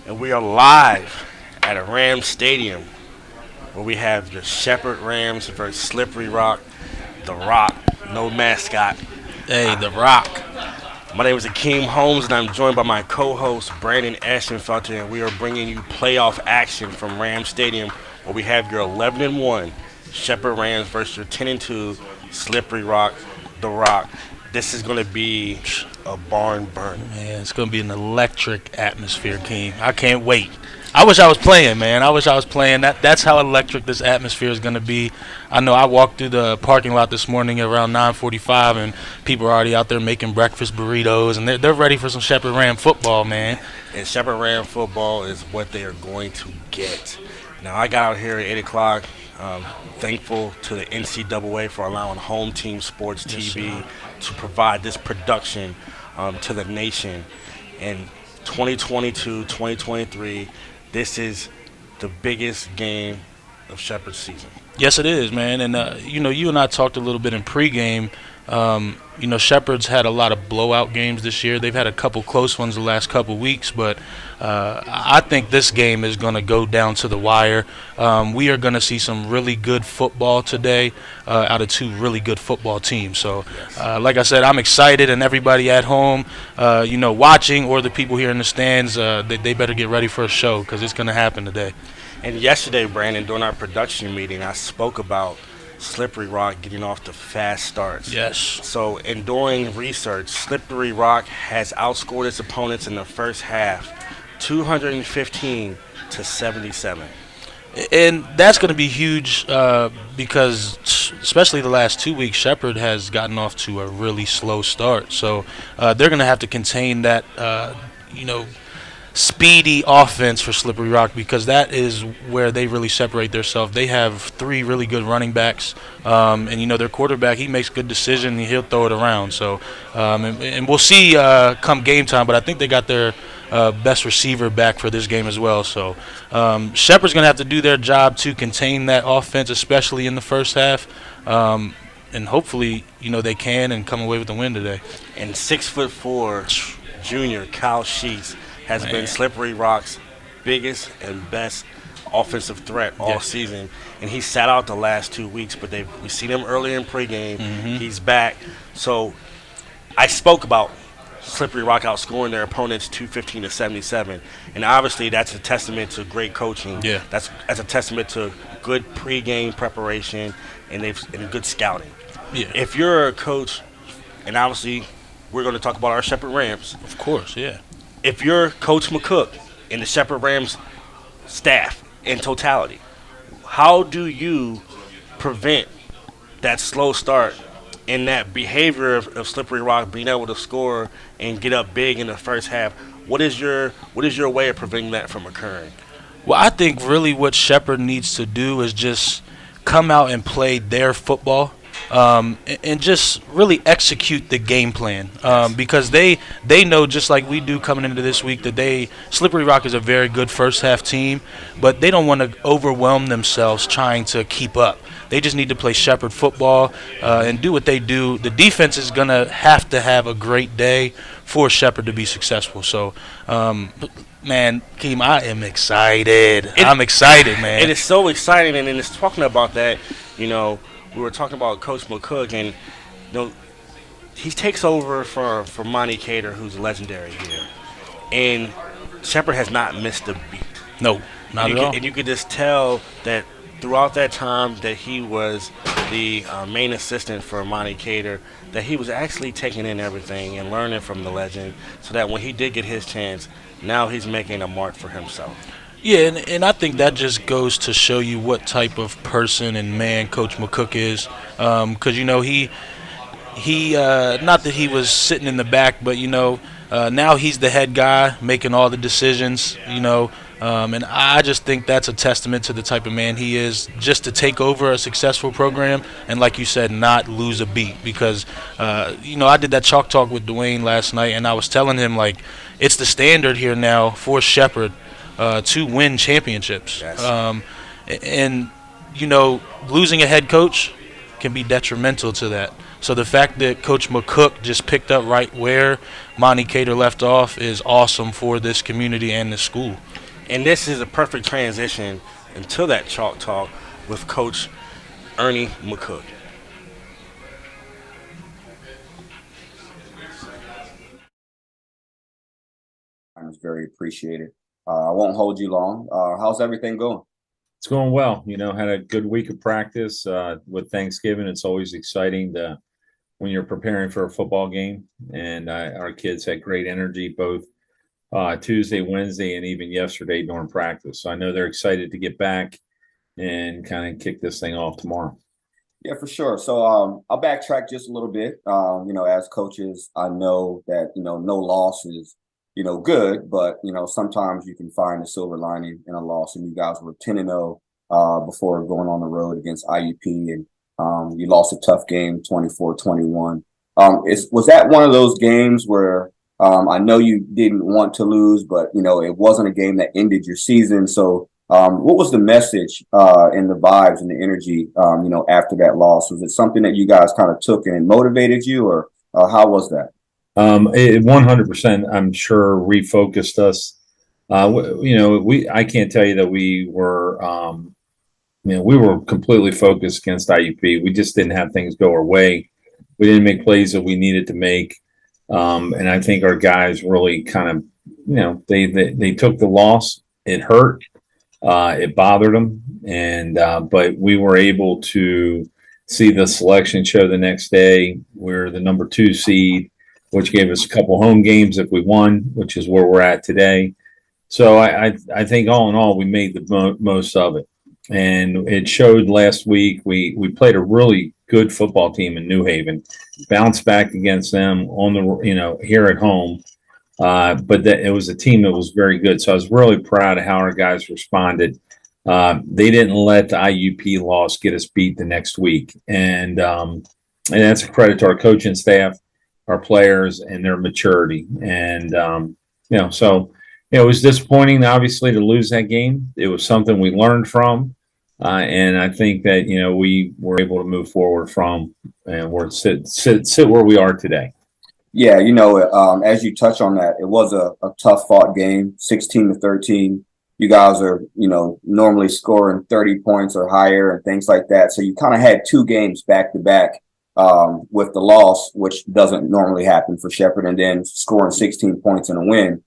and we are live at a Rams Stadium where we have the Shepherd Rams versus Slippery Rock, the Rock, no mascot. Hey, The Rock. My name is Akeem Holmes, and I'm joined by my co-host Brandon Ashenfelter, and we are bringing you playoff action from Rams Stadium, where we have your 11-1 Shepherd Rams versus your 10-2 Slippery Rock, the Rock. This is going to be a barn burner. Man, it's going to be an electric atmosphere, King. I can't wait. I wish I was playing, man. I wish I was playing. That's how electric this atmosphere is going to be. I know I walked through the parking lot this morning around 9:45, and people are already out there making breakfast burritos, and they're ready for some Shepherd Ram football, man. And Shepherd Ram football is what they are going to get. Now, I got out here at 8 o'clock. Thankful to the NCAA for allowing Home Team Sports TV to provide this production to the nation. In 2022, 2023, this is the biggest game of Shepherd's season. Yes, it is, man. And, you and I talked a little bit in pregame. Shepherd's had a lot of blowout games this year. They've had a couple close ones the last couple weeks, but I think this game is going to go down to the wire. We are going to see some really good football today out of two really good football teams. So, like I said, I'm excited, and everybody at home, watching, or the people here in the stands, they better get ready for a show because it's going to happen today. And yesterday, Brandon, during our production meeting, I spoke about Slippery Rock getting off to fast starts. Yes. So, in doing research, Slippery Rock has outscored its opponents in the first half 215 to 77. And that's going to be huge because, especially the last 2 weeks, Shepherd has gotten off to a really slow start. So, they're going to have to contain that, speedy offense for Slippery Rock, because that is where they really separate themselves. They have three really good running backs, and their quarterback, he makes good decisions, and he'll throw it around. So, and we'll see come game time, but I think they got their best receiver back for this game as well. So, Shepherd's going to have to do their job to contain that offense, especially in the first half. And hopefully, they can and come away with the win today. And 6'4" junior Kyle Sheets has been Slippery Rock's biggest and best offensive threat all season. And he sat out the last 2 weeks, but we've seen him earlier in pregame. He's back. So I spoke about Slippery Rock outscoring their opponents 215 to 77. And obviously that's a testament to great coaching. Yeah. That's a testament to good pregame preparation and good scouting. Yeah. If you're a coach, and obviously we're going to talk about our Shepherd Rams. Of course, yeah. If you're Coach McCook and the Shepherd Rams staff in totality, how do you prevent that slow start and that behavior of Slippery Rock being able to score and get up big in the first half? What is your way of preventing that from occurring? Well, I think really what Shepherd needs to do is just come out and play their football. And just really execute the game plan, because they know, just like we do coming into this week, that Slippery Rock is a very good first half team, but they don't want to overwhelm themselves trying to keep up. They just need to play Shepherd football and do what they do. The defense is going to have a great day for Shepherd to be successful. So, man, Keem, I am excited. I'm excited, man. It is so exciting, and it's talking about that, we were talking about Coach McCook, and he takes over for Monty Cater, who's legendary here. And Shepherd has not missed a beat. No, not at all. And you could just tell that throughout that time that he was the main assistant for Monty Cater, that he was actually taking in everything and learning from the legend, so that when he did get his chance, now he's making a mark for himself. Yeah, and I think that just goes to show you what type of person and man Coach McCook is. Because, he not that he was sitting in the back, but, now he's the head guy making all the decisions, and I just think that's a testament to the type of man he is, just to take over a successful program and, like you said, not lose a beat. Because, I did that chalk talk with Dwayne last night, and I was telling him, it's the standard here now for Shepherd to win championships. Yes. And losing a head coach can be detrimental to that. So the fact that Coach McCook just picked up right where Monty Cater left off is awesome for this community and this school. And this is a perfect transition into that chalk talk with Coach Ernie McCook. It's very appreciated. I won't hold you long. How's everything going? It's going well. Had a good week of practice with Thanksgiving. It's always exciting when you're preparing for a football game. And our kids had great energy both Tuesday, Wednesday, and even yesterday during practice. So I know they're excited to get back and kind of kick this thing off tomorrow. Yeah, for sure. So I'll backtrack just a little bit. As coaches, I know that, no loss is, good, but, sometimes you can find a silver lining in a loss. And you guys were 10-0 before going on the road against IUP. And you lost a tough game, 24-21. Was that one of those games where I know you didn't want to lose, but, it wasn't a game that ended your season. So what was the message and the vibes and the energy, after that loss? Was it something that you guys kind of took and motivated you, or how was that? It 100%, I'm sure, refocused us. I can't tell you that we were, we were completely focused against IUP. We just didn't have things go our way. We didn't make plays that we needed to make. And I think our guys really kind of, they took the loss. It hurt. It bothered them. But we were able to see the selection show the next day. We're the number 2 seed, which gave us a couple home games if we won, which is where we're at today. So I think all in all, we made the most of it. And it showed last week. We played a really good football team in New Haven, bounced back against them on the, here at home. But it was a team that was very good. So I was really proud of how our guys responded. They didn't let the IUP loss get us beat the next week. And that's a credit to our coaching staff, our players, and their maturity. And, so it was disappointing, obviously, to lose that game. It was something we learned from. And I think that, we were able to move forward from, and we're sit where we are today. Yeah, as you touch on that, it was a tough fought game, 16-13. You guys are, normally scoring 30 points or higher and things like that. So you kind of had 2 games back to back with the loss, which doesn't normally happen for Shepherd, and then scoring 16 points in a win,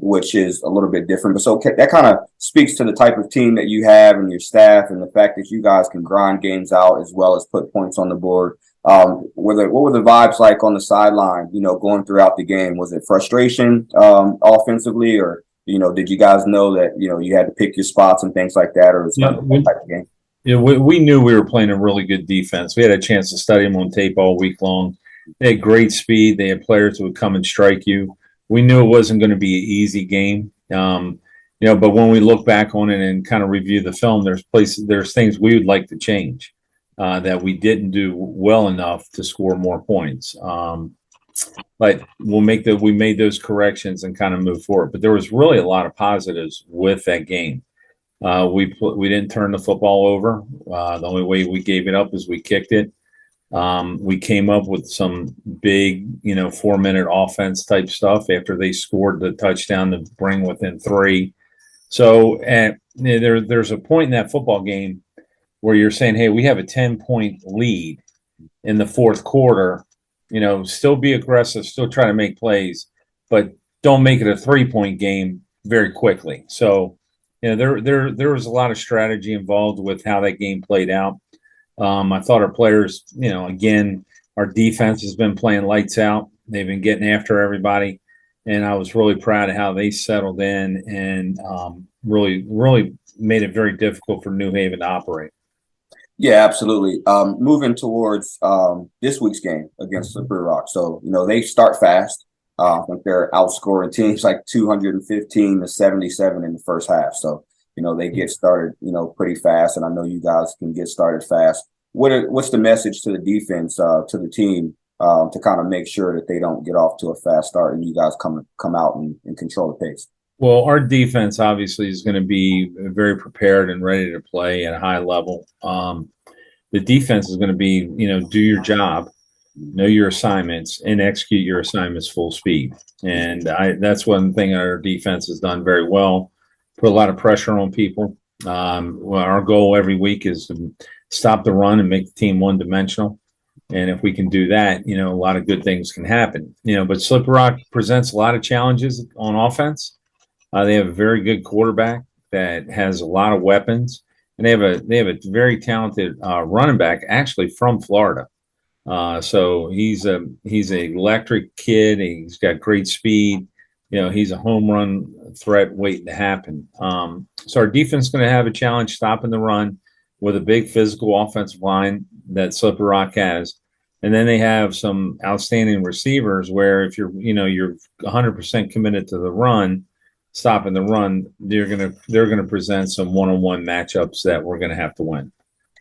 which is a little bit different. But so that kind of speaks to the type of team that you have and your staff, and the fact that you guys can grind games out as well as put points on the board. What were the vibes like on the sideline, going throughout the game? Was it frustration offensively, or, did you guys know that, you had to pick your spots and things like that, or was it that type of game? Yeah, we knew we were playing a really good defense. We had a chance to study them on tape all week long. They had great speed. They had players who would come and strike you. We knew it wasn't going to be an easy game. But when we look back on it and kind of review the film, there's things we would like to change that we didn't do well enough to score more points. But we made those corrections and kind of move forward. But there was really a lot of positives with that game. We didn't turn the football over. The only way we gave it up is we kicked it. We came up with some big, 4-minute offense type stuff after they scored the touchdown to bring within 3. So there's a point in that football game where you're saying, hey, we have a 10-point lead in the fourth quarter. Still be aggressive, still try to make plays, but don't make it a 3-point game very quickly. So, there was a lot of strategy involved with how that game played out. I thought our players, again, our defense has been playing lights out. They've been getting after everybody, and I was really proud of how they settled in and really, really made it very difficult for New Haven to operate. Yeah, absolutely. Moving towards this week's game against Slippery Rock. So, they start fast. I think they're outscoring teams like 215-77 in the first half. So, they get started, pretty fast. And I know you guys can get started fast. What's the message to the defense, to the team, to kind of make sure that they don't get off to a fast start and you guys come out and control the pace? Well, our defense obviously is going to be very prepared and ready to play at a high level. The defense is going to be, do your job. know your assignments, and execute your assignments full speed. And that's one thing our defense has done very well. Put a lot of pressure on people. Well, our goal every week is to stop the run and make the team one-dimensional. And if we can do that, a lot of good things can happen. But Slippery Rock presents a lot of challenges on offense. They have a very good quarterback that has a lot of weapons, and they have a very talented running back, actually from Florida. So he's a electric kid. He's got great speed. He's a home run threat waiting to happen. So our defense is going to have a challenge stopping the run with a big physical offensive line that Slippery Rock has. And then they have some outstanding receivers where if you're 100% committed to the run, stopping the run, they're gonna present some one-on-one matchups that we're gonna have to win.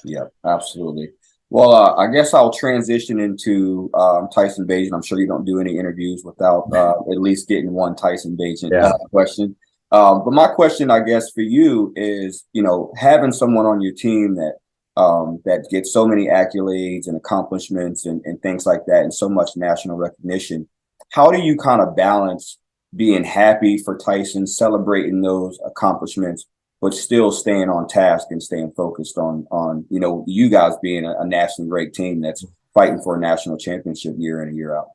Yeah, absolutely. Well, I guess I'll transition into Tyson Bagent. I'm sure you don't do any interviews without at least getting one Tyson Bagent question. But my question, I guess, for you is, having someone on your team that gets so many accolades and accomplishments and things like that, and so much national recognition, how do you kind of balance being happy for Tyson, celebrating those accomplishments, but still staying on task and staying focused on you guys being a nationally ranked team that's fighting for a national championship year in and year out?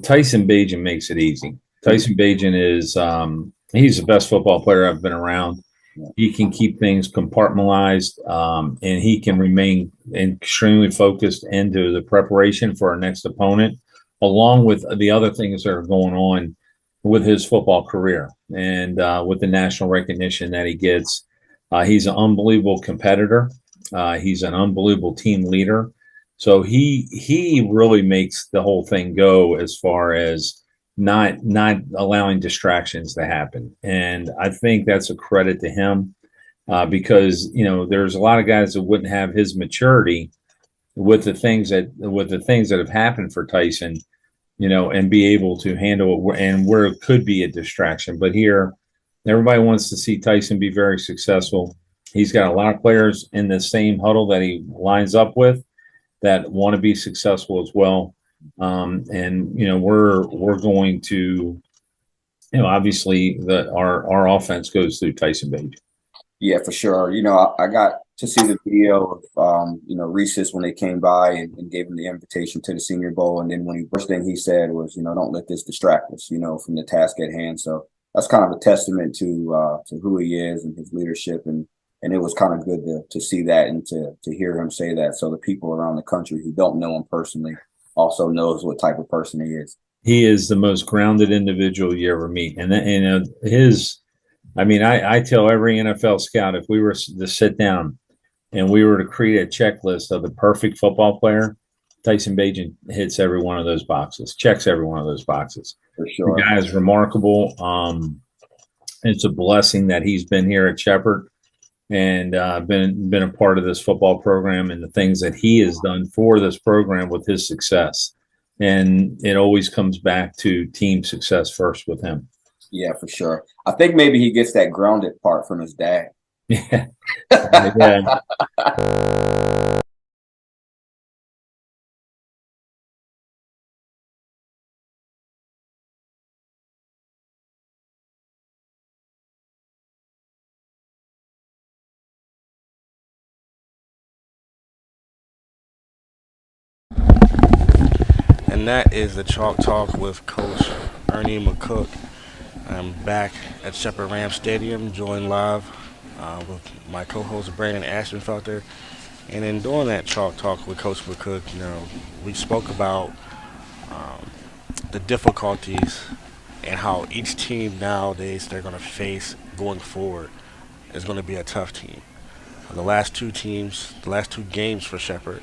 Tyson Bagent makes it easy. Tyson Bagent is he's the best football player I've been around. He can keep things compartmentalized, and he can remain extremely focused into the preparation for our next opponent, along with the other things that are going on with his football career and with the national recognition that he gets. He's an unbelievable competitor. He's an unbelievable team leader. So he really makes the whole thing go as far as not allowing distractions to happen. And I think that's a credit to him because, there's a lot of guys that wouldn't have his maturity with the things that have happened for Tyson, and be able to handle it and where it could be a distraction. But here, everybody wants to see Tyson be very successful. He's got a lot of players in the same huddle that he lines up with that want to be successful as well. And we're going to, obviously our offense goes through Tyson Bagent. Yeah, for sure. I got to see the video of Reese's when they came by and gave him the invitation to the Senior Bowl, and then first thing he said was, don't let this distract us, from the task at hand. So that's kind of a testament to who he is and his leadership, and it was kind of good to see that and to hear him say that, so the people around the country who don't know him personally also knows what type of person he is. He is the most grounded individual you ever meet, and I tell every NFL scout, if we were to sit down and we were to create a checklist of the perfect football player, Tyson Bagent hits every one of those boxes, checks every one of those boxes. For sure. The guy is remarkable. It's a blessing that he's been here at Shepherd and been a part of this football program and the things that he has done for this program with his success. And it always comes back to team success first with him. Yeah, for sure. I think maybe he gets that grounded part from his dad. Yeah. Yeah. And that is the Chalk Talk with Coach Ernie McCook. I'm back at Shepherd Ram Stadium, joined live with my co-host Brandon Ashtonfelter. And in doing that Chalk Talk with Coach McCook, we spoke about the difficulties and how each team nowadays they're going to face going forward is going to be a tough team. The last two games for Shepherd,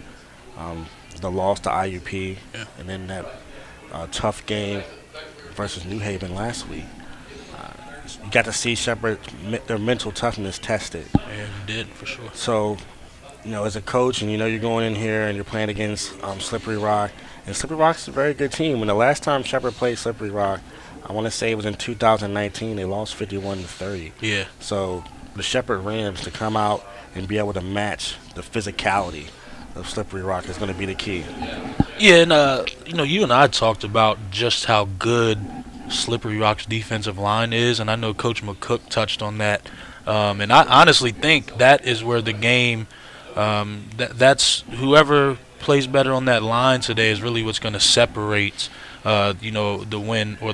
the loss to IUP, and then that tough game versus New Haven last week. You got to see Shepherd, their mental toughness tested. Yeah, you did, for sure. So, as a coach, and you're going in here and you're playing against Slippery Rock, and Slippery Rock's a very good team. When the last time Shepherd played Slippery Rock, I want to say it was in 2019, they lost 51-30. Yeah. So the Shepherd Rams to come out and be able to match the physicality of Slippery Rock is going to be the key. Yeah, and you and I talked about just how good Slippery Rock's defensive line is, and I know Coach McCook touched on that. And I honestly think that is where the game, that's whoever plays better on that line today is really what's going to separate, the win or the